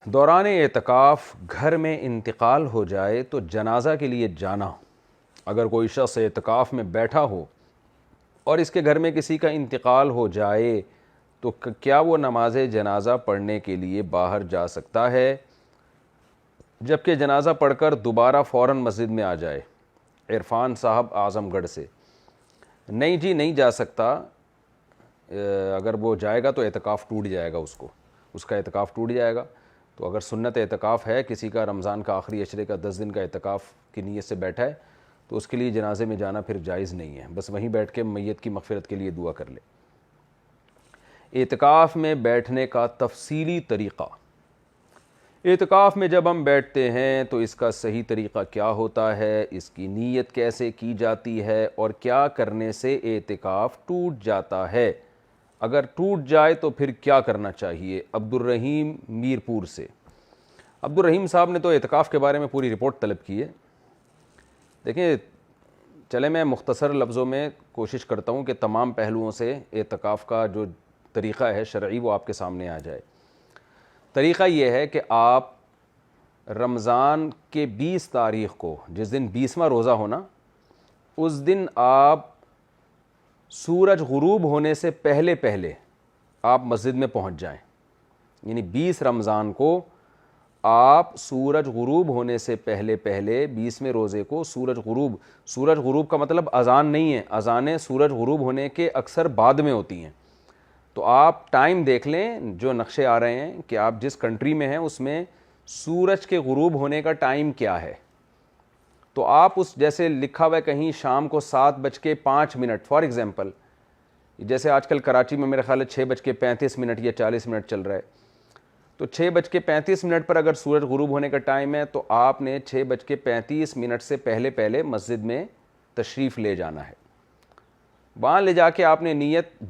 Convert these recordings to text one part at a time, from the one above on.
دوران اعتکاف گھر میں انتقال ہو جائے تو جنازہ کے لیے جانا، اگر کوئی شخص اعتکاف میں بیٹھا ہو اور اس کے گھر میں کسی کا انتقال ہو جائے تو کیا وہ نماز جنازہ پڑھنے کے لیے باہر جا سکتا ہے جبکہ جنازہ پڑھ کر دوبارہ فوراً مسجد میں آ جائے؟ عرفان صاحب اعظم گڑھ سے۔ نہیں جی، نہیں جا سکتا۔ اگر وہ جائے گا تو اعتکاف ٹوٹ جائے گا، اس کا اعتکاف ٹوٹ جائے گا۔ تو اگر سنت اعتکاف ہے، کسی کا رمضان کا آخری عشرے کا 10 دن کا اعتکاف کی نیت سے بیٹھا ہے تو اس کے لیے جنازے میں جانا پھر جائز نہیں ہے، بس وہیں بیٹھ کے میت کی مغفرت کے لیے دعا کر لے۔ اعتکاف میں بیٹھنے کا تفصیلی طریقہ۔ اعتکاف میں جب ہم بیٹھتے ہیں تو اس کا صحیح طریقہ کیا ہوتا ہے، اس کی نیت کیسے کی جاتی ہے اور کیا کرنے سے اعتکاف ٹوٹ جاتا ہے؟ اگر ٹوٹ جائے تو پھر کیا کرنا چاہیے؟ عبد الرحیم میرپور سے۔ عبد الرحیم صاحب نے تو اعتکاف کے بارے میں پوری رپورٹ طلب کی ہے۔ دیکھیں، چلے میں مختصر لفظوں میں کوشش کرتا ہوں کہ تمام پہلوؤں سے اعتکاف کا جو طریقہ ہے شرعی وہ آپ کے سامنے آ جائے۔ طریقہ یہ ہے کہ آپ رمضان کے 20 تاریخ کو، جس دن 20واں روزہ ہونا، اس دن آپ سورج غروب ہونے سے پہلے آپ مسجد میں پہنچ جائیں۔ یعنی 20 رمضان کو آپ سورج غروب ہونے سے پہلے 20ویں روزے کو سورج غروب کا مطلب اذان نہیں ہے، اذانیں سورج غروب ہونے کے اکثر بعد میں ہوتی ہیں۔ تو آپ ٹائم دیکھ لیں، جو نقشے آ رہے ہیں کہ آپ جس کنٹری میں ہیں اس میں سورج کے غروب ہونے کا ٹائم کیا ہے، تو آپ اس جیسے لکھا ہوا ہے کہیں شام کو 7:05 فار ایگزامپل، جیسے آج کل کراچی میں میرے خیال ہے 6:35 یا 40 چل رہا ہے، تو 6:35 پر اگر سورج غروب ہونے کا ٹائم ہے تو آپ نے 6:35 سے پہلے مسجد میں تشریف لے جانا ہے۔ وہاں لے جا کے آپ نے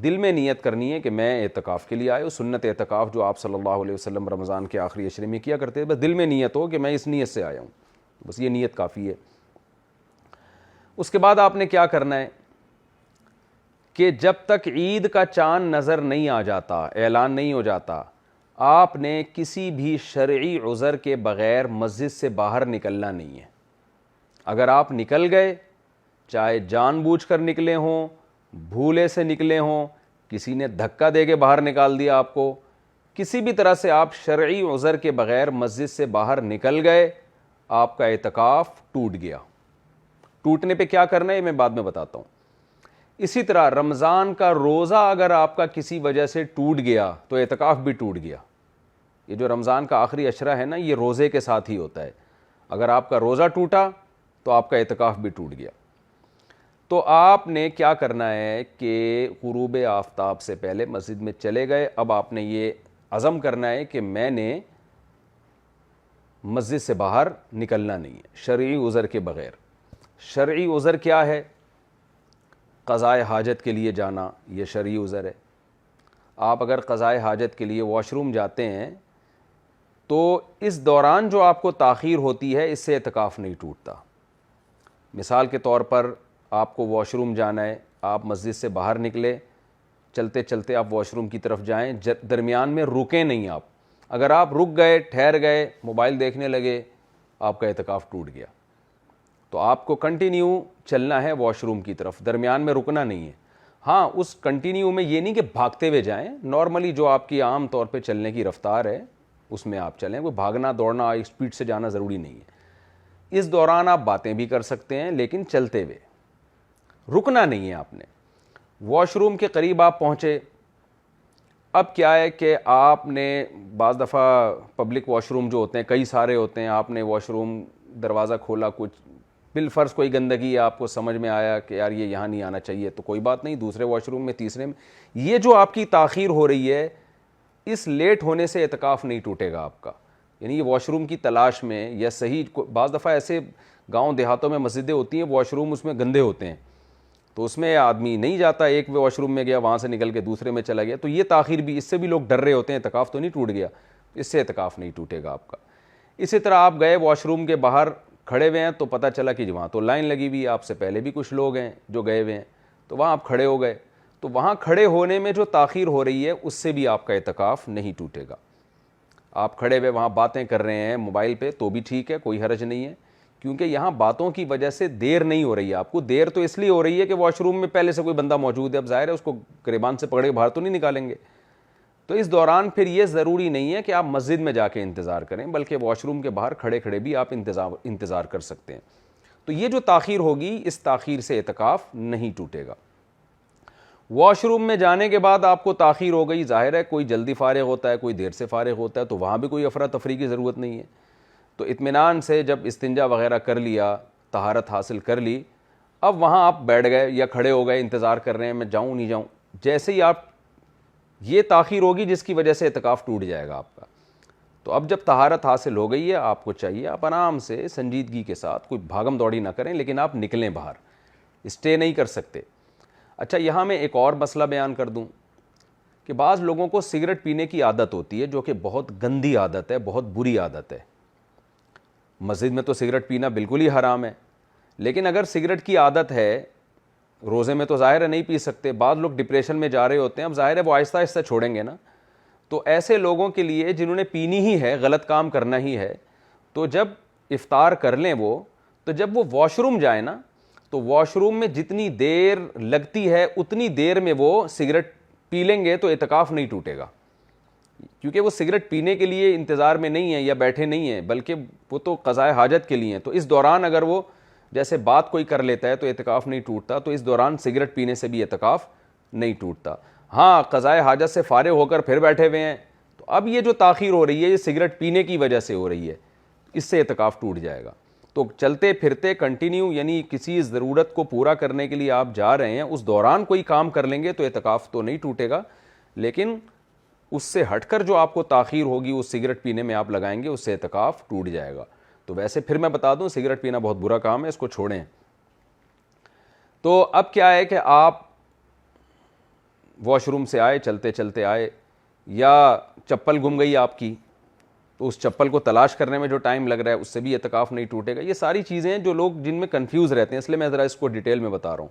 دل میں نیت کرنی ہے کہ میں اعتکاف کے لیے آیا ہوں، سنت اعتکاف جو آپ صلی اللہ علیہ وسلم رمضان کے آخری عشرے میں کیا کرتے ہیں، بس دل میں نیت ہو کہ میں اس نیت سے آیا ہوں، بس یہ نیت کافی ہے۔ اس کے بعد آپ نے کیا کرنا ہے کہ جب تک عید کا چاند نظر نہیں آ جاتا، اعلان نہیں ہو جاتا، آپ نے کسی بھی شرعی عذر کے بغیر مسجد سے باہر نکلنا نہیں ہے۔ اگر آپ نکل گئے، چاہے جان بوجھ کر نکلے ہوں، بھولے سے نکلے ہوں، کسی نے دھکا دے کے باہر نکال دیا آپ کو، کسی بھی طرح سے آپ شرعی عذر کے بغیر مسجد سے باہر نکل گئے، آپ کا اعتکاف ٹوٹ گیا۔ ٹوٹنے پہ کیا کرنا ہے یہ میں بعد میں بتاتا ہوں۔ اسی طرح رمضان کا روزہ اگر آپ کا کسی وجہ سے ٹوٹ گیا تو اعتکاف بھی ٹوٹ گیا۔ یہ جو رمضان کا آخری عشرہ ہے نا، یہ روزے کے ساتھ ہی ہوتا ہے۔ اگر آپ کا روزہ ٹوٹا تو آپ کا اعتکاف بھی ٹوٹ گیا۔ تو آپ نے کیا کرنا ہے کہ غروب آفتاب سے پہلے مسجد میں چلے گئے، اب آپ نے یہ عزم کرنا ہے کہ میں نے مسجد سے باہر نکلنا نہیں ہے شرعی عذر کے بغیر۔ شرعی عذر کیا ہے؟ قضائے حاجت کے لیے جانا، یہ شرعی عذر ہے۔ آپ اگر قضائے حاجت کے لیے واش روم جاتے ہیں تو اس دوران جو آپ کو تاخیر ہوتی ہے اس سے اعتکاف نہیں ٹوٹتا۔ مثال کے طور پر آپ کو واش روم جانا ہے، آپ مسجد سے باہر نکلے، چلتے چلتے آپ واش روم کی طرف جائیں، درمیان میں رکیں نہیں آپ۔ اگر آپ رک گئے، ٹھہر گئے، موبائل دیکھنے لگے، آپ کا اعتکاف ٹوٹ گیا۔ تو آپ کو کنٹینیو چلنا ہے واش روم کی طرف، درمیان میں رکنا نہیں ہے۔ ہاں، اس کنٹینیو میں یہ نہیں کہ بھاگتے ہوئے جائیں، نارملی جو آپ کی عام طور پہ چلنے کی رفتار ہے اس میں آپ چلیں، کوئی بھاگنا دوڑنا اسپیڈ سے جانا ضروری نہیں ہے۔ اس دوران آپ باتیں بھی کر سکتے ہیں لیکن چلتے ہوئے، رکنا نہیں ہے آپ نے۔ واش روم کے قریب آپ پہنچے، اب کیا ہے کہ آپ نے بعض دفعہ پبلک واش روم جو ہوتے ہیں کئی سارے ہوتے ہیں، آپ نے واش روم دروازہ کھولا، کچھ بالفرض کوئی گندگی ہے، آپ کو سمجھ میں آیا کہ یار یہ یہاں نہیں آنا چاہیے، تو کوئی بات نہیں، دوسرے واش روم میں، تیسرے میں۔ یہ جو آپ کی تاخیر ہو رہی ہے، اس لیٹ ہونے سے اعتکاف نہیں ٹوٹے گا آپ کا۔ یعنی یہ واش روم کی تلاش میں یا صحیح، بعض دفعہ ایسے گاؤں دیہاتوں میں مسجدیں ہوتی ہیں واش روم اس میں گندے ہوتے ہیں، تو اس میں آدمی نہیں جاتا، ایک واش روم میں گیا وہاں سے نکل کے دوسرے میں چلا گیا، تو یہ تاخیر بھی، اس سے بھی لوگ ڈر رہے ہوتے ہیں اعتکاف تو نہیں ٹوٹ گیا، اس سے اعتکاف نہیں ٹوٹے گا آپ کا۔ اسی طرح آپ گئے واش روم کے باہر کھڑے ہوئے ہیں تو پتہ چلا کہ وہاں تو لائن لگی ہوئی ہے، آپ سے پہلے بھی کچھ لوگ ہیں جو گئے ہوئے ہیں، تو وہاں آپ کھڑے ہو گئے، تو وہاں کھڑے ہونے میں جو تاخیر ہو رہی ہے اس سے بھی آپ کا اعتکاف نہیں ٹوٹے گا۔ آپ کھڑے ہوئے وہاں باتیں کر رہے ہیں موبائل پہ تو بھی ٹھیک ہے, کوئی حرج نہیں ہے, کیونکہ یہاں باتوں کی وجہ سے دیر نہیں ہو رہی ہے آپ کو. دیر تو اس لیے ہو رہی ہے کہ واش روم میں پہلے سے کوئی بندہ موجود ہے, اب ظاہر ہے اس کو گریبان سے پکڑ کے باہر تو نہیں نکالیں گے. تو اس دوران پھر یہ ضروری نہیں ہے کہ آپ مسجد میں جا کے انتظار کریں, بلکہ واش روم کے باہر کھڑے کھڑے بھی آپ انتظار کر سکتے ہیں. تو یہ جو تاخیر ہوگی, اس تاخیر سے اعتکاف نہیں ٹوٹے گا. واش روم میں جانے کے بعد آپ کو تاخیر ہو گئی, ظاہر ہے کوئی جلدی فارغ ہوتا ہے, کوئی دیر سے فارغ ہوتا ہے, تو وہاں بھی کوئی افراتفری کی ضرورت نہیں ہے. تو اطمینان سے جب استنجا وغیرہ کر لیا, طہارت حاصل کر لی, اب وہاں آپ بیٹھ گئے یا کھڑے ہو گئے, انتظار کر رہے ہیں میں جاؤں نہیں جاؤں. جیسے ہی آپ, یہ تاخیر ہوگی جس کی وجہ سے اعتکاف ٹوٹ جائے گا آپ کا. تو اب جب طہارت حاصل ہو گئی ہے, آپ کو چاہیے آپ آرام سے سنجیدگی کے ساتھ, کوئی بھاگم دوڑی نہ کریں, لیکن آپ نکلیں باہر, اسٹے نہیں کر سکتے. اچھا, یہاں میں ایک اور مسئلہ بیان کر دوں کہ بعض لوگوں کو سگریٹ پینے کی عادت ہوتی ہے, جو کہ بہت گندی عادت ہے, بہت بری عادت ہے. مسجد میں تو سگریٹ پینا بالکل ہی حرام ہے, لیکن اگر سگریٹ کی عادت ہے, روزے میں تو ظاہر ہے نہیں پی سکتے, بعض لوگ ڈپریشن میں جا رہے ہوتے ہیں, اب ظاہر ہے وہ آہستہ آہستہ چھوڑیں گے نا. تو ایسے لوگوں کے لیے جنہوں نے پینی ہی ہے, غلط کام کرنا ہی ہے, تو جب افطار کر لیں وہ, تو جب وہ واش روم جائیں نا, تو واش روم میں جتنی دیر لگتی ہے اتنی دیر میں وہ سگریٹ پی لیں گے تو اعتکاف نہیں ٹوٹے گا. کیونکہ وہ سگریٹ پینے کے لیے انتظار میں نہیں ہے یا بیٹھے نہیں ہیں, بلکہ وہ تو قضاء حاجت کے لیے ہیں. تو اس دوران اگر وہ جیسے بات کوئی کر لیتا ہے تو اعتکاف نہیں ٹوٹتا, تو اس دوران سگریٹ پینے سے بھی اعتکاف نہیں ٹوٹتا. ہاں, قضاء حاجت سے فارغ ہو کر پھر بیٹھے ہوئے ہیں, تو اب یہ جو تاخیر ہو رہی ہے یہ سگریٹ پینے کی وجہ سے ہو رہی ہے, اس سے اعتکاف ٹوٹ جائے گا. تو چلتے پھرتے کنٹینیو, یعنی کسی ضرورت کو پورا کرنے کے لیے آپ جا رہے ہیں, اس دوران کوئی کام کر لیں گے تو اعتکاف تو نہیں ٹوٹے گا, لیکن اس سے ہٹ کر جو آپ کو تاخیر ہوگی اس سگریٹ پینے میں آپ لگائیں گے, اس سے اعتکاف ٹوٹ جائے گا. تو ویسے پھر میں بتا دوں, سگریٹ پینا بہت برا کام ہے, اس کو چھوڑیں. تو اب کیا ہے کہ آپ واش روم سے آئے, چلتے چلتے آئے, یا چپل گم گئی آپ کی, تو اس چپل کو تلاش کرنے میں جو ٹائم لگ رہا ہے اس سے بھی اعتکاف نہیں ٹوٹے گا. یہ ساری چیزیں ہیں جو لوگ جن میں کنفیوز رہتے ہیں, اس لیے میں ذرا اس کو ڈیٹیل میں بتا رہا ہوں.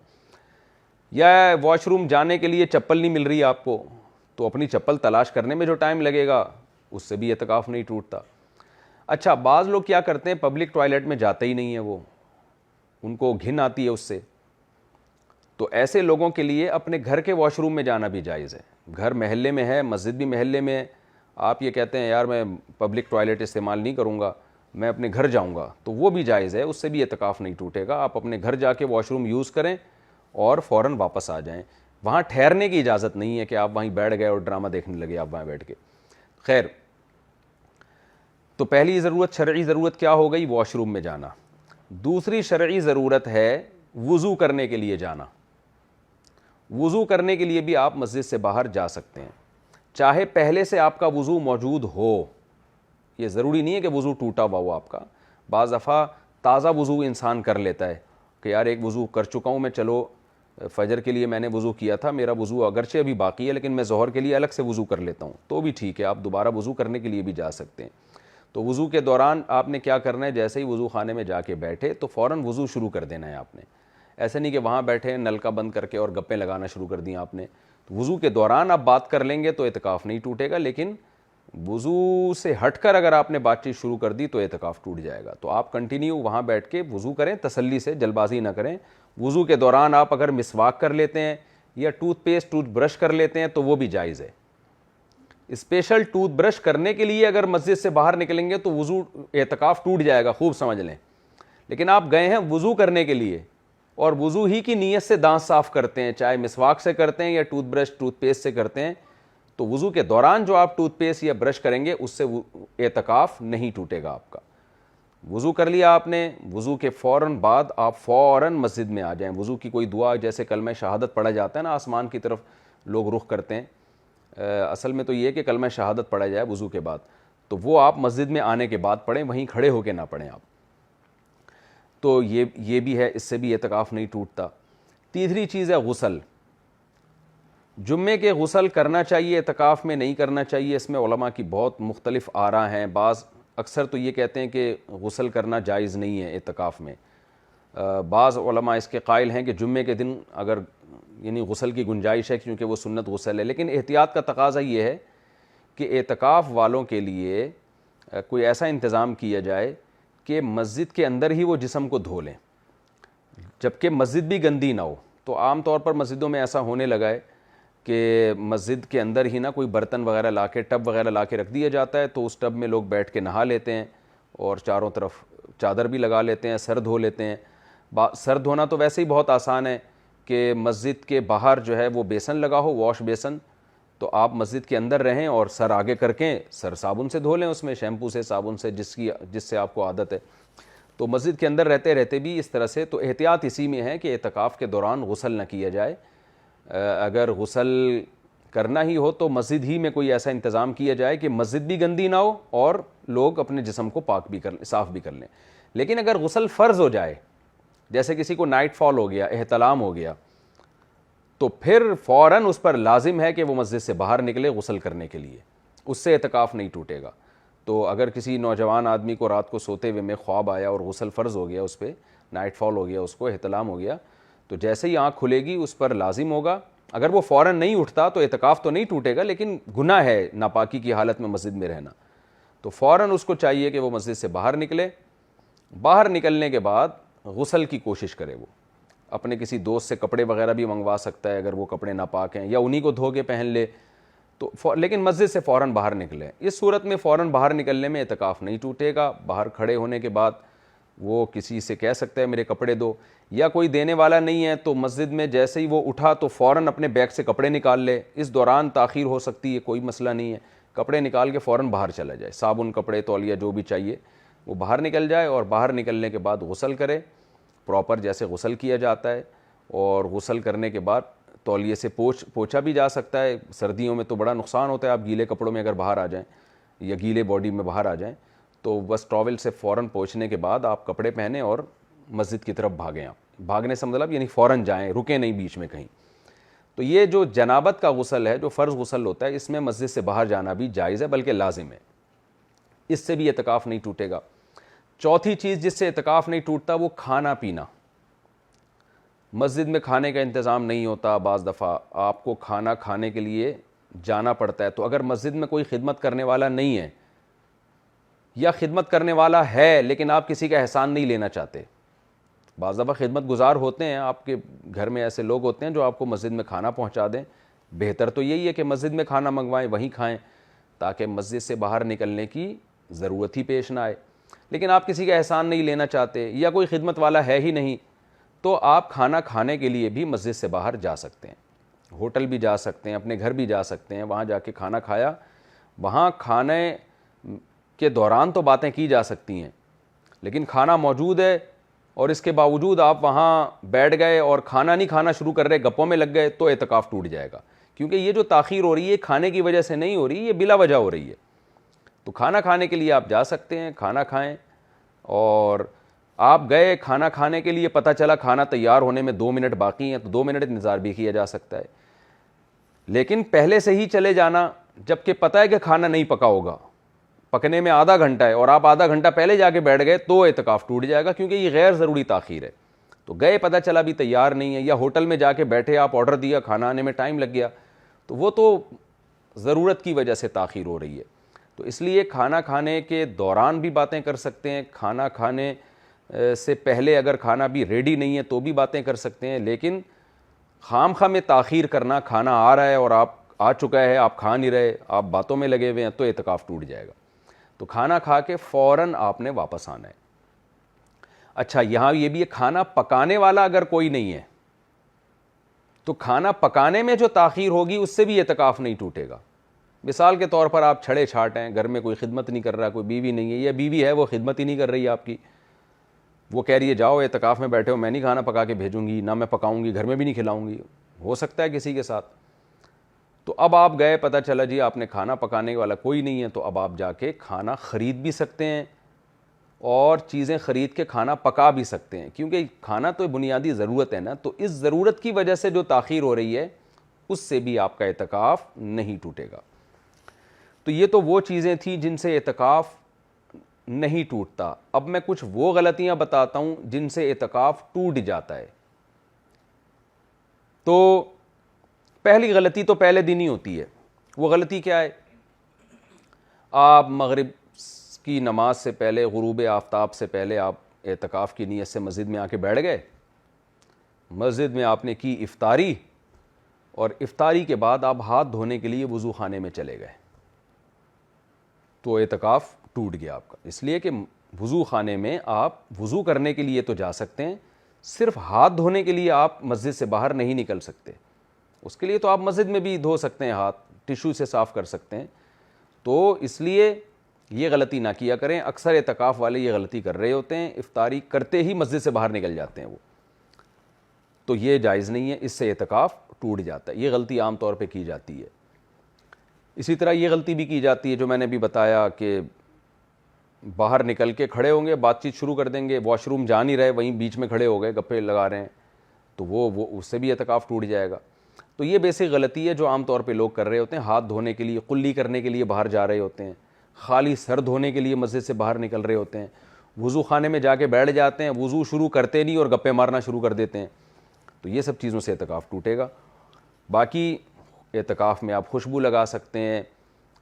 یا واش روم جانے کے لیے چپل نہیں مل رہی آپ کو, تو اپنی چپل تلاش کرنے میں جو ٹائم لگے گا اس سے بھی اعتکاف نہیں ٹوٹتا. اچھا, بعض لوگ کیا کرتے ہیں, پبلک ٹوائلٹ میں جاتے ہی نہیں ہیں, وہ ان کو گھن آتی ہے اس سے. تو ایسے لوگوں کے لیے اپنے گھر کے واش روم میں جانا بھی جائز ہے. گھر محلے میں ہے, مسجد بھی محلے میں ہے, آپ یہ کہتے ہیں یار میں پبلک ٹوائلٹ استعمال نہیں کروں گا, میں اپنے گھر جاؤں گا, تو وہ بھی جائز ہے, اس سے بھی اعتکاف نہیں ٹوٹے گا. آپ اپنے گھر جا کے واش روم یوز کریں اور فوراً واپس آ جائیں. وہاں ٹھہرنے کی اجازت نہیں ہے کہ آپ وہیں بیٹھ گئے اور ڈرامہ دیکھنے لگے آپ وہاں بیٹھ کے. خیر, تو پہلی ضرورت, شرعی ضرورت کیا ہو گئی, واش روم میں جانا. دوسری شرعی ضرورت ہے وضو کرنے کے لیے جانا. وضو کرنے کے لیے بھی آپ مسجد سے باہر جا سکتے ہیں, چاہے پہلے سے آپ کا وضو موجود ہو. یہ ضروری نہیں ہے کہ وضو ٹوٹا ہوا ہو آپ کا. بعض دفعہ تازہ وضو انسان کر لیتا ہے کہ یار ایک وضو کر چکا ہوں میں, چلو فجر کے لیے میں نے وضو کیا تھا, میرا وضو اگرچہ ابھی باقی ہے لیکن میں ظہر کے لیے الگ سے وضو کر لیتا ہوں, تو بھی ٹھیک ہے, آپ دوبارہ وضو کرنے کے لیے بھی جا سکتے ہیں. تو وضو کے دوران آپ نے کیا کرنا ہے, جیسے ہی وضو خانے میں جا کے بیٹھے تو فوراً وضو شروع کر دینا ہے آپ نے. ایسے نہیں کہ وہاں بیٹھے نل کا بند کر کے اور گپیں لگانا شروع کر دیں آپ نے. وضو کے دوران آپ بات کر لیں گے تو اعتکاف نہیں ٹوٹے گا, لیکن وضو سے ہٹ کر اگر آپ نے بات چیت شروع کر دی تو اعتکاف ٹوٹ جائے گا. تو آپ کنٹینیو وہاں بیٹھ کے وضو کریں, تسلی سے, جلد بازی نہ کریں. وضو کے دوران آپ اگر مسواک کر لیتے ہیں یا ٹوتھ پیسٹ, ٹوتھ برش کر لیتے ہیں تو وہ بھی جائز ہے. اسپیشل ٹوتھ برش کرنے کے لیے اگر مسجد سے باہر نکلیں گے تو وضو, اعتکاف ٹوٹ جائے گا, خوب سمجھ لیں. لیکن آپ گئے ہیں وضو کرنے کے لیے اور وضو ہی کی نیت سے دانت صاف کرتے ہیں, چاہے مسواک سے کرتے ہیں یا ٹوتھ برش ٹوتھ پیسٹ سے کرتے ہیں, تو وضو کے دوران جو آپ ٹوتھ پیسٹ یا برش کریں گے اس سے اعتکاف نہیں ٹوٹے گا آپ کا. وضو کر لیا آپ نے, وضو کے فوراً بعد آپ فوراً مسجد میں آ جائیں. وضو کی کوئی دعا, جیسے کلمہ شہادت پڑھا جاتا ہے نا, آسمان کی طرف لوگ رخ کرتے ہیں, اصل میں تو یہ کہ کلمہ شہادت پڑھا جائے وضو کے بعد, تو وہ آپ مسجد میں آنے کے بعد پڑھیں, وہیں کھڑے ہو کے نہ پڑھیں آپ. تو یہ بھی ہے, اس سے بھی اعتکاف نہیں ٹوٹتا. تیسری چیز ہے غسل. جمعے کے غسل کرنا چاہیے, اعتکاف میں نہیں کرنا چاہیے, اس میں علماء کی بہت مختلف آراء ہیں. بعض اکثر تو یہ کہتے ہیں کہ غسل کرنا جائز نہیں ہے اعتکاف میں. بعض علماء اس کے قائل ہیں کہ جمعے کے دن اگر یعنی غسل کی گنجائش ہے کیونکہ وہ سنت غسل ہے, لیکن احتیاط کا تقاضا یہ ہے کہ اعتکاف والوں کے لیے کوئی ایسا انتظام کیا جائے کہ مسجد کے اندر ہی وہ جسم کو دھو لیں، جبکہ مسجد بھی گندی نہ ہو۔ تو عام طور پر مسجدوں میں ایسا ہونے لگا ہے کہ مسجد کے اندر ہی نا کوئی برتن وغیرہ لا کے، ٹب وغیرہ لا کے رکھ دیا جاتا ہے، تو اس ٹب میں لوگ بیٹھ کے نہا لیتے ہیں اور چاروں طرف چادر بھی لگا لیتے ہیں، سر دھو لیتے ہیں۔ سر دھونا تو ویسے ہی بہت آسان ہے کہ مسجد کے باہر جو ہے وہ بیسن لگا ہو، واش بیسن، تو آپ مسجد کے اندر رہیں اور سر آگے کر کے سر صابن سے دھو لیں، اس میں شیمپو سے، صابن سے، جس سے آپ کو عادت ہے۔ تو مسجد کے اندر رہتے رہتے بھی اس طرح سے، تو احتیاط اسی میں ہے کہ اعتکاف کے دوران غسل نہ کیا جائے۔ اگر غسل کرنا ہی ہو تو مسجد ہی میں کوئی ایسا انتظام کیا جائے کہ مسجد بھی گندی نہ ہو اور لوگ اپنے جسم کو پاک بھی کر لیں، صاف بھی کر لیں۔ لیکن اگر غسل فرض ہو جائے، جیسے کسی کو نائٹ فال ہو گیا، احتلام ہو گیا، تو پھر فوراً اس پر لازم ہے کہ وہ مسجد سے باہر نکلے غسل کرنے کے لیے، اس سے اعتکاف نہیں ٹوٹے گا۔ تو اگر کسی نوجوان آدمی کو رات کو سوتے ہوئے میں خواب آیا اور غسل فرض ہو گیا، اس پہ نائٹ فال ہو گیا، اس کو احتلام ہو گیا، تو جیسے ہی آنکھ کھلے گی اس پر لازم ہوگا، اگر وہ فوراً نہیں اٹھتا تو اعتکاف تو نہیں ٹوٹے گا، لیکن گناہ ہے ناپاکی کی حالت میں مسجد میں رہنا، تو فوراً اس کو چاہیے کہ وہ مسجد سے باہر نکلے۔ باہر نکلنے کے بعد غسل کی کوشش کرے، وہ اپنے کسی دوست سے کپڑے وغیرہ بھی منگوا سکتا ہے اگر وہ کپڑے ناپاک ہیں، یا انہی کو دھو کے پہن لے، تو لیکن مسجد سے فوراً باہر نکلے۔ اس صورت میں فوراً باہر نکلنے میں اعتکاف نہیں ٹوٹے گا۔ باہر کھڑے ہونے کے بعد وہ کسی سے کہہ سکتا ہے میرے کپڑے دو، یا کوئی دینے والا نہیں ہے تو مسجد میں جیسے ہی وہ اٹھا تو فوراً اپنے بیگ سے کپڑے نکال لے۔ اس دوران تاخیر ہو سکتی ہے، کوئی مسئلہ نہیں ہے، کپڑے نکال کے فوراً باہر چلا جائے، صابن، کپڑے، تولیہ جو بھی چاہیے وہ باہر نکل جائے، اور باہر نکلنے کے بعد غسل کرے پراپر جیسے غسل کیا جاتا ہے۔ اور غسل کرنے کے بعد تولیے سے پوچھا بھی جا سکتا ہے، سردیوں میں تو بڑا نقصان ہوتا ہے، آپ گیلے کپڑوں میں اگر باہر آ جائیں یا گیلے باڈی میں باہر آ جائیں تو بس ٹاول سے فوراً پوچھنے کے بعد آپ کپڑے پہنیں اور مسجد کی طرف بھاگیں۔ آپ بھاگنے سے مطلب یعنی فوراً جائیں، رکیں نہیں بیچ میں کہیں۔ تو یہ جو جنابت کا غسل ہے، جو فرض غسل ہوتا ہے، اس میں مسجد سے باہر جانا بھی جائز ہے، بلکہ لازم ہے، اس سے بھی اعتکاف نہیں ٹوٹے گا۔ چوتھی چیز جس سے اعتکاف نہیں ٹوٹتا وہ کھانا پینا۔ مسجد میں کھانے کا انتظام نہیں ہوتا، بعض دفعہ آپ کو کھانا کھانے کے لیے جانا پڑتا ہے، تو اگر مسجد میں کوئی خدمت کرنے والا نہیں ہے، یا خدمت کرنے والا ہے لیکن آپ کسی کا احسان نہیں لینا چاہتے، بعض دفعہ خدمت گزار ہوتے ہیں، آپ کے گھر میں ایسے لوگ ہوتے ہیں جو آپ کو مسجد میں کھانا پہنچا دیں، بہتر تو یہی ہے کہ مسجد میں کھانا منگوائیں، وہیں کھائیں، تاکہ مسجد سے باہر نکلنے کی ضرورت ہی پیش نہ آئے۔ لیکن آپ کسی کا احسان نہیں لینا چاہتے، یا کوئی خدمت والا ہے ہی نہیں، تو آپ کھانا کھانے کے لیے بھی مسجد سے باہر جا سکتے ہیں، ہوٹل بھی جا سکتے ہیں، اپنے گھر بھی جا سکتے ہیں، وہاں جا کے کھانا کھایا۔ وہاں کھانے کے دوران تو باتیں کی جا سکتی ہیں، لیکن کھانا موجود ہے اور اس کے باوجود آپ وہاں بیٹھ گئے اور کھانا نہیں کھانا شروع کر رہے، گپوں میں لگ گئے، تو اعتکاف ٹوٹ جائے گا، کیونکہ یہ جو تاخیر ہو رہی ہے کھانے کی وجہ سے نہیں ہو رہی، یہ بلا وجہ ہو رہی ہے۔ تو کھانا کھانے کے لیے آپ جا سکتے ہیں، کھانا کھائیں، اور آپ گئے کھانا کھانے کے لیے، پتہ چلا کھانا تیار ہونے میں 2 منٹ باقی ہیں، تو 2 منٹ انتظار بھی کیا جا سکتا ہے، لیکن پہلے سے ہی چلے جانا جبکہ پتہ ہے کہ کھانا نہیں پکا ہوگا، پکنے میں آدھا گھنٹہ ہے، اور آپ آدھا گھنٹہ پہلے جا کے بیٹھ گئے، تو اعتکاف ٹوٹ جائے گا، کیونکہ یہ غیر ضروری تاخیر ہے۔ تو گئے پتہ چلا بھی تیار نہیں ہے، یا ہوٹل میں جا کے بیٹھے، آپ آرڈر دیا، کھانا آنے میں ٹائم لگ گیا، تو وہ تو ضرورت کی وجہ سے تاخیر ہو رہی ہے۔ تو اس لیے کھانا کھانے کے دوران بھی باتیں کر سکتے ہیں، کھانا کھانے سے پہلے اگر کھانا بھی ریڈی نہیں ہے تو بھی باتیں کر سکتے ہیں، لیکن خام خواہ میں تاخیر کرنا، کھانا آ رہا ہے اور آپ آ چکا ہے، آپ کھا نہیں رہے، آپ باتوں میں لگے ہوئے ہیں، تو اعتکاف ٹوٹ جائے گا۔ تو کھانا کھا کے فوراً آپ نے واپس آنا ہے۔ اچھا، یہاں یہ بھی ہے، کھانا پکانے والا اگر کوئی نہیں ہے تو کھانا پکانے میں جو تاخیر ہوگی اس سے بھی اعتکاف نہیں ٹوٹے گا۔ مثال کے طور پر آپ چھڑے چھاٹ ہیں، گھر میں کوئی خدمت نہیں کر رہا، کوئی بیوی نہیں ہے، یا بیوی ہے وہ خدمت ہی نہیں کر رہی آپ کی، وہ کہہ رہی ہے جاؤ اعتکاف میں بیٹھے ہو، میں نہیں کھانا پکا کے بھیجوں گی، نہ میں پکاؤں گی، گھر میں بھی نہیں کھلاؤں گی، ہو سکتا ہے کسی کے ساتھ۔ تو اب آپ گئے، پتہ چلا جی آپ نے کھانا پکانے والا کوئی نہیں ہے، تو اب آپ جا کے کھانا خرید بھی سکتے ہیں اور چیزیں خرید کے کھانا پکا بھی سکتے ہیں، کیونکہ کھانا تو بنیادی ضرورت ہے نا، تو اس ضرورت کی وجہ سے جو تاخیر ہو رہی ہے اس سے بھی آپ کا اعتکاف نہیں ٹوٹے گا۔ تو یہ تو وہ چیزیں تھیں جن سے اعتکاف نہیں ٹوٹتا۔ اب میں کچھ وہ غلطیاں بتاتا ہوں جن سے اعتکاف ٹوٹ جاتا ہے۔ تو پہلی غلطی تو پہلے دن ہی ہوتی ہے۔ وہ غلطی کیا ہے؟ آپ مغرب کی نماز سے پہلے، غروب آفتاب سے پہلے آپ اعتکاف کی نیت سے مسجد میں آ کے بیٹھ گئے، مسجد میں آپ نے کی افطاری، اور افطاری کے بعد آپ ہاتھ دھونے کے لیے وضو خانے میں چلے گئے، تو اعتکاف ٹوٹ گیا آپ کا. اس لیے کہ وضو خانے میں آپ وضو کرنے کے لیے تو جا سکتے ہیں، صرف ہاتھ دھونے کے لیے آپ مسجد سے باہر نہیں نکل سکتے. اس کے لیے تو آپ مسجد میں بھی دھو سکتے ہیں، ہاتھ ٹیشو سے صاف کر سکتے ہیں. تو اس لیے یہ غلطی نہ کیا کریں. اکثر اعتکاف والے یہ غلطی کر رہے ہوتے ہیں، افطاری کرتے ہی مسجد سے باہر نکل جاتے ہیں وہ، تو یہ جائز نہیں ہے، اس سے اعتکاف ٹوٹ جاتا ہے. یہ غلطی عام طور پہ کی جاتی ہے. اسی طرح یہ غلطی بھی کی جاتی ہے جو میں نے بھی بتایا کہ باہر نکل کے کھڑے ہوں گے، بات چیت شروع کر دیں گے، واش روم جا نہیں رہے، وہیں بیچ میں کھڑے ہو گئے، گپے لگا رہے ہیں، تو وہ اس سے بھی اعتکاف ٹوٹ جائے گا. تو یہ بیسک غلطی ہے جو عام طور پہ لوگ کر رہے ہوتے ہیں. ہاتھ دھونے کے لیے، قلی کرنے کے لیے باہر جا رہے ہوتے ہیں، خالی سر دھونے کے لیے مسجد سے باہر نکل رہے ہوتے ہیں، وضو خانے میں جا کے بیٹھ جاتے ہیں، وضو شروع کرتے نہیں اور گپے مارنا شروع کر دیتے ہیں. تو یہ سب چیزوں سے اعتکاف ٹوٹے گا. باقی اعتکاف میں آپ خوشبو لگا سکتے ہیں،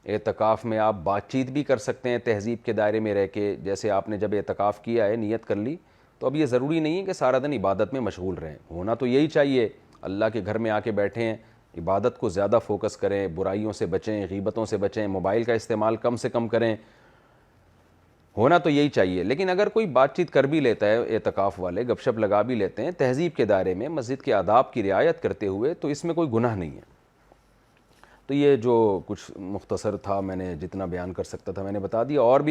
اعتکاف میں آپ بات چیت بھی کر سکتے ہیں تہذیب کے دائرے میں رہ کے. جیسے آپ نے جب اعتکاف کیا ہے، نیت کر لی، تو اب یہ ضروری نہیں ہے کہ سارا دن عبادت میں مشغول رہیں. ہونا تو یہی چاہیے، اللہ کے گھر میں آ کے بیٹھے ہیں، عبادت کو زیادہ فوکس کریں، برائیوں سے بچیں، غیبتوں سے بچیں، موبائل کا استعمال کم سے کم کریں. ہونا تو یہی چاہیے. لیکن اگر کوئی بات چیت کر بھی لیتا ہے، اعتکاف والے گپ شپ لگا بھی لیتے ہیں تہذیب کے دائرے میں، مسجد کے آداب کی رعایت کرتے ہوئے، تو اس میں کوئی گناہ نہیں ہے. تو یہ جو کچھ مختصر تھا، میں نے جتنا بیان کر سکتا تھا میں نے بتا دیا. اور بھی